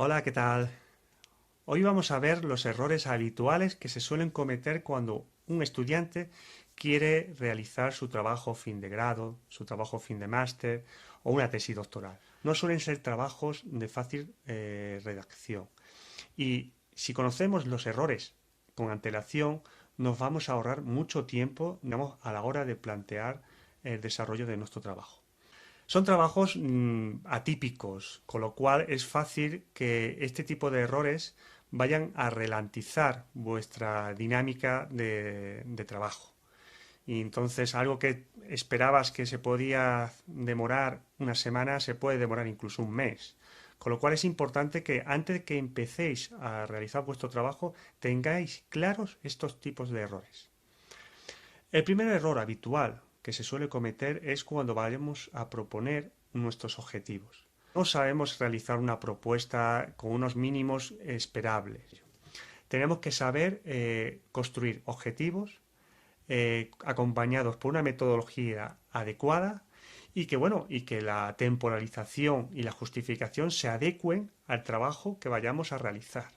Hola, ¿qué tal? Hoy vamos a ver los errores habituales que se suelen cometer cuando un estudiante quiere realizar su trabajo fin de grado, su trabajo fin de máster o una tesis doctoral. No suelen ser trabajos de fácil redacción. Y si conocemos los errores con antelación, nos vamos a ahorrar mucho tiempo, digamos, a la hora de plantear el desarrollo de nuestro trabajo. Son trabajos atípicos, con lo cual es fácil que este tipo de errores vayan a ralentizar vuestra dinámica de trabajo. Y entonces algo que esperabas que se podía demorar una semana se puede demorar incluso un mes. Con lo cual es importante que antes de que empecéis a realizar vuestro trabajo tengáis claros estos tipos de errores. El primer error habitual que se suele cometer es cuando vayamos a proponer nuestros objetivos. No sabemos realizar una propuesta con unos mínimos esperables. Tenemos que saber construir objetivos acompañados por una metodología adecuada y que bueno, y que la temporalización y la justificación se adecuen al trabajo que vayamos a realizar.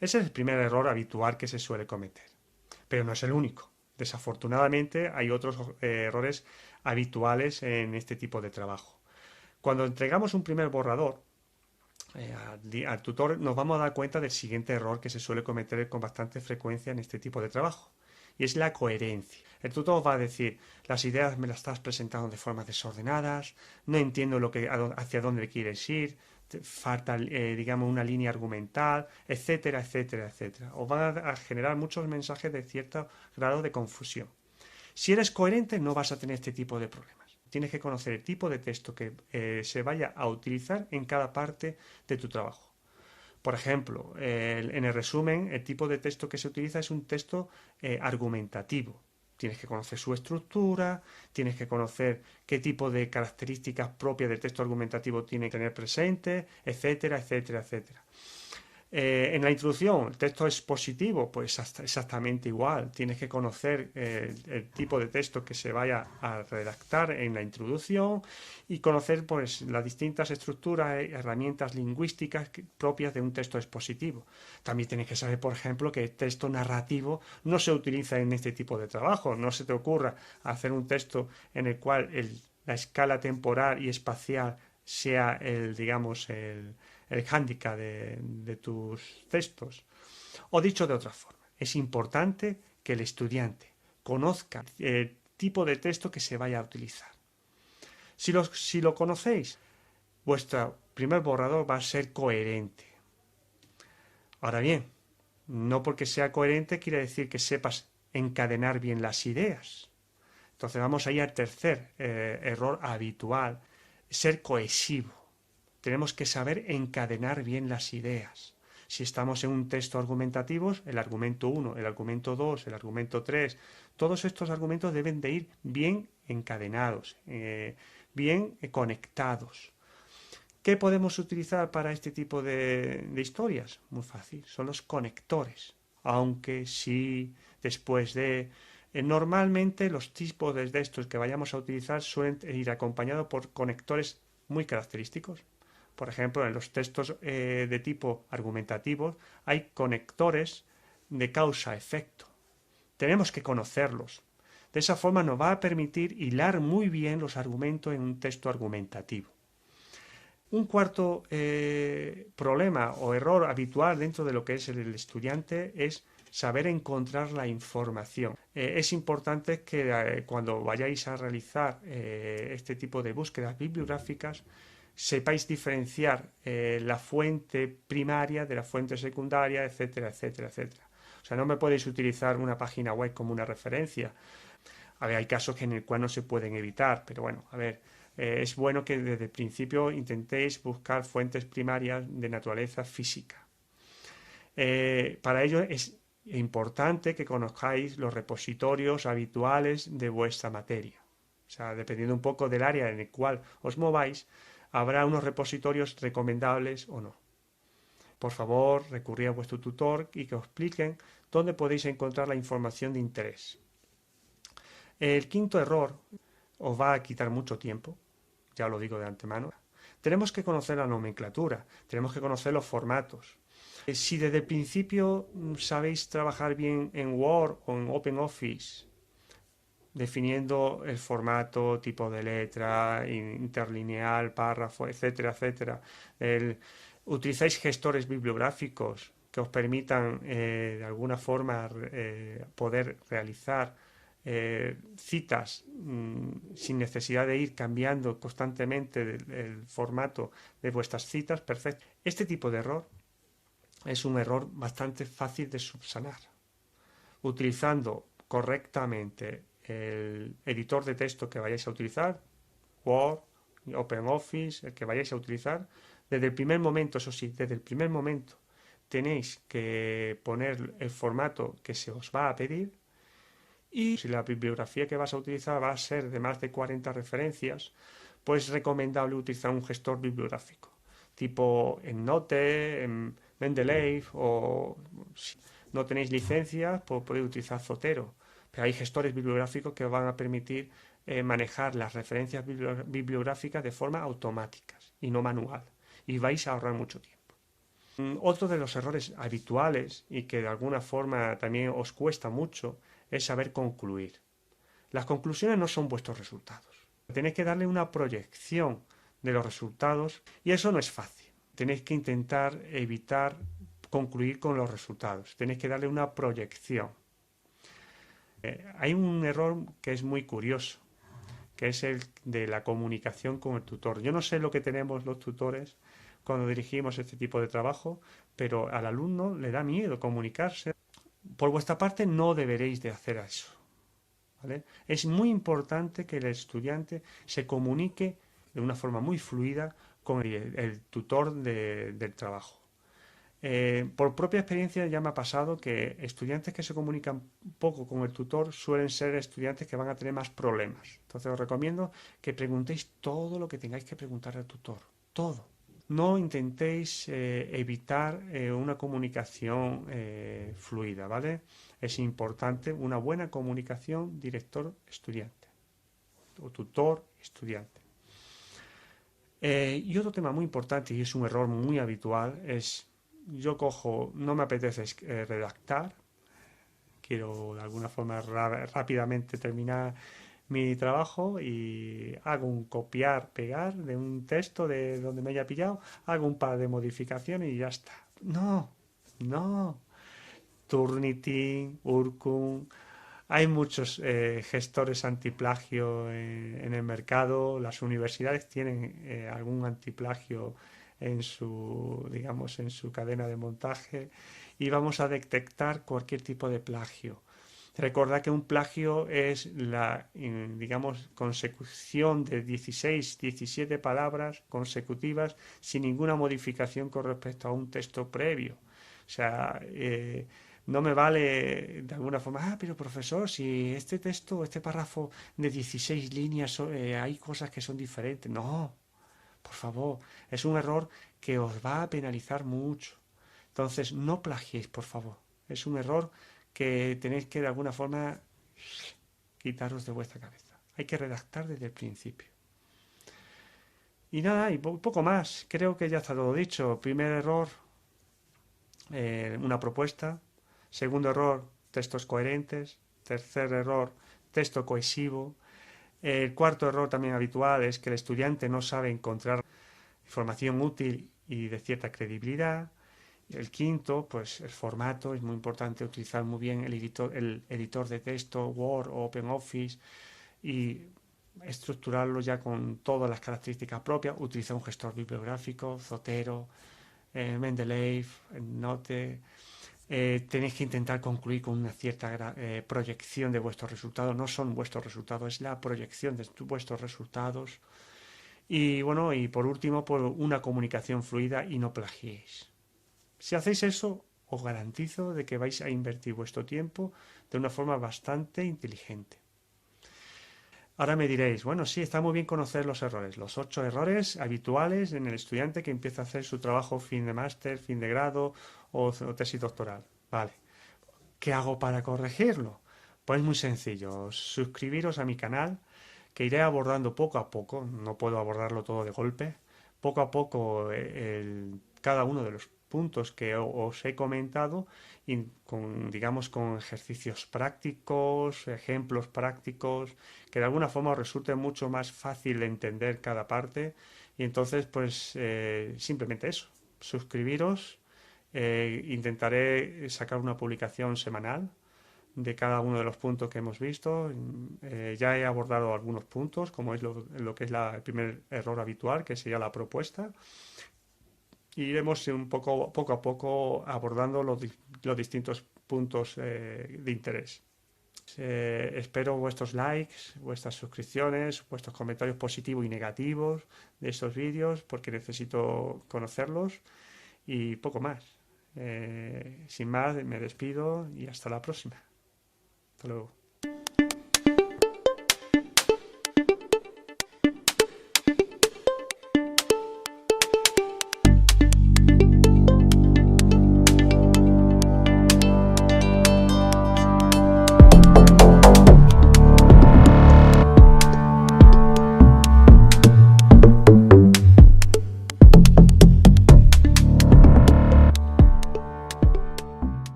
Ese es el primer error habitual que se suele cometer, pero no es el único. Desafortunadamente hay otros errores habituales en este tipo de trabajo. Cuando entregamos un primer borrador al tutor, nos vamos a dar cuenta del siguiente error que se suele cometer con bastante frecuencia en este tipo de trabajo, y es la coherencia. El tutor va a decir, las ideas me las estás presentando de formas desordenadas, no entiendo hacia dónde quieres ir, falta, digamos, una línea argumental, etcétera, etcétera, etcétera. O van a generar muchos mensajes de cierto grado de confusión. Si eres coherente, no vas a tener este tipo de problemas. Tienes que conocer el tipo de texto que se vaya a utilizar en cada parte de tu trabajo. Por ejemplo, en el resumen, el tipo de texto que se utiliza es un texto argumentativo. Tienes que conocer su estructura, tienes que conocer qué tipo de características propias del texto argumentativo tiene que tener presente, etcétera, etcétera, etcétera. En la introducción, el texto expositivo, pues exactamente igual. Tienes que conocer el tipo de texto que se vaya a redactar en la introducción y conocer pues, las distintas estructuras y herramientas lingüísticas propias de un texto expositivo. También tienes que saber, por ejemplo, que el texto narrativo no se utiliza en este tipo de trabajo. No se te ocurra hacer un texto en el cual la escala temporal y espacial sea digamos, el hándicap de tus textos. O dicho de otra forma, es importante que el estudiante conozca el tipo de texto que se vaya a utilizar. Si lo conocéis, vuestro primer borrador va a ser coherente. Ahora bien, no porque sea coherente quiere decir que sepas encadenar bien las ideas. Entonces vamos a ir al tercer error habitual, ser cohesivo. Tenemos que saber encadenar bien las ideas. Si estamos en un texto argumentativo, el argumento 1, el argumento 2, el argumento 3, todos estos argumentos deben de ir bien encadenados, bien conectados. ¿Qué podemos utilizar para este tipo de historias? Muy fácil, son los conectores. Aunque si después de... normalmente los tipos de estos que vayamos a utilizar suelen ir acompañados por conectores muy característicos. Por ejemplo, en los textos de tipo argumentativo hay conectores de causa-efecto. Tenemos que conocerlos. De esa forma nos va a permitir hilar muy bien los argumentos en un texto argumentativo. Un cuarto problema o error habitual dentro de lo que es el estudiante es saber encontrar la información. Es importante que cuando vayáis a realizar este tipo de búsquedas bibliográficas sepáis diferenciar la fuente primaria de la fuente secundaria, etcétera, etcétera, etcétera. O sea, no me podéis utilizar una página web como una referencia. A ver, hay casos en el cual no se pueden evitar, pero bueno, a ver, es bueno que desde el principio intentéis buscar fuentes primarias de naturaleza física. Para ello es importante que conozcáis los repositorios habituales de vuestra materia. O sea, dependiendo un poco del área en el cual os mováis, habrá unos repositorios recomendables o no. Por favor, recurrid a vuestro tutor y que os expliquen dónde podéis encontrar la información de interés. El quinto error os va a quitar mucho tiempo, ya lo digo de antemano. Tenemos que conocer la nomenclatura, tenemos que conocer los formatos. Si desde el principio sabéis trabajar bien en Word o en OpenOffice, definiendo el formato, tipo de letra, interlineal, párrafo, etcétera, etcétera. Utilizáis gestores bibliográficos que os permitan de alguna forma poder realizar citas sin necesidad de ir cambiando constantemente el formato de vuestras citas, perfecto. Este tipo de error es un error bastante fácil de subsanar. Utilizando correctamente el editor de texto que vayáis a utilizar, Word, OpenOffice, el que vayáis a utilizar, desde el primer momento, eso sí, desde el primer momento tenéis que poner el formato que se os va a pedir, y si la bibliografía que vas a utilizar va a ser de más de 40 referencias, pues es recomendable utilizar un gestor bibliográfico, tipo EndNote, Mendeley, o si no tenéis licencia, pues podéis utilizar Zotero. Pero hay gestores bibliográficos que van a permitir manejar las referencias bibliográficas de forma automática y no manual. Y vais a ahorrar mucho tiempo. Otro de los errores habituales y que de alguna forma también os cuesta mucho es saber concluir. Las conclusiones no son vuestros resultados. Tenéis que darle una proyección de los resultados y eso no es fácil. Tenéis que intentar evitar concluir con los resultados. Tenéis que darle una proyección. Hay un error que es muy curioso, que es el de la comunicación con el tutor. Yo no sé lo que tenemos los tutores cuando dirigimos este tipo de trabajo, pero al alumno le da miedo comunicarse. Por vuestra parte no deberéis de hacer eso, ¿vale? Es muy importante que el estudiante se comunique de una forma muy fluida con el tutor del trabajo. Por propia experiencia ya me ha pasado que estudiantes que se comunican poco con el tutor suelen ser estudiantes que van a tener más problemas. Entonces os recomiendo que preguntéis todo lo que tengáis que preguntar al tutor, todo. No intentéis evitar una comunicación fluida, ¿vale? Es importante una buena comunicación director-estudiante o tutor-estudiante. Y otro tema muy importante, y es un error muy habitual, es yo cojo, no me apetece redactar, quiero de alguna forma rápidamente terminar mi trabajo y hago un copiar, pegar de un texto de donde me haya pillado, hago un par de modificaciones y ya está. No, no. Turnitin, Urkun, hay muchos gestores antiplagio en el mercado. Las universidades tienen algún antiplagio en su, digamos, en su cadena de montaje y vamos a detectar cualquier tipo de plagio. Recordad que un plagio es la, digamos, consecución de 16, 17 palabras consecutivas sin ninguna modificación con respecto a un texto previo. O sea, no me vale de alguna forma, pero profesor, si este texto, este párrafo de 16 líneas, hay cosas que son diferentes. No, por favor, es un error que os va a penalizar mucho. Entonces, no plagiéis, por favor. Es un error que tenéis que de alguna forma quitaros de vuestra cabeza. Hay que redactar desde el principio. Y nada, y poco más. Creo que ya está todo dicho. Primer error, una propuesta. Segundo error, textos coherentes. Tercer error, texto cohesivo. El cuarto error también habitual es que el estudiante no sabe encontrar información útil y de cierta credibilidad. El quinto, pues el formato, es muy importante utilizar muy bien el editor de texto, Word o OpenOffice, y estructurarlo ya con todas las características propias. Utilizar un gestor bibliográfico, Zotero, Mendeley, Note. Tenéis que intentar concluir con una cierta proyección de vuestros resultados. No son vuestros resultados, es la proyección de vuestros resultados. Y bueno, y por último, por una comunicación fluida y no plagiéis. Si hacéis eso, os garantizo de que vais a invertir vuestro tiempo de una forma bastante inteligente. Ahora me diréis, bueno, sí, está muy bien conocer los errores, los 8 errores habituales en el estudiante que empieza a hacer su trabajo fin de máster, fin de grado o tesis doctoral. Vale, ¿qué hago para corregirlo? Pues muy sencillo, suscribiros a mi canal que iré abordando poco a poco, no puedo abordarlo todo de golpe, poco a poco cada uno de los puntos que os he comentado, con, digamos, con ejercicios prácticos, ejemplos prácticos, que de alguna forma os resulte mucho más fácil entender cada parte. Y entonces, pues simplemente eso, suscribiros. Intentaré sacar una publicación semanal de cada uno de los puntos que hemos visto. Ya he abordado algunos puntos, como es lo que es el primer error habitual, que sería la propuesta. Y iremos poco a poco abordando los distintos puntos de interés. Espero vuestros likes, vuestras suscripciones, vuestros comentarios positivos y negativos de estos vídeos, porque necesito conocerlos y poco más. Sin más, me despido y hasta la próxima. Hasta luego.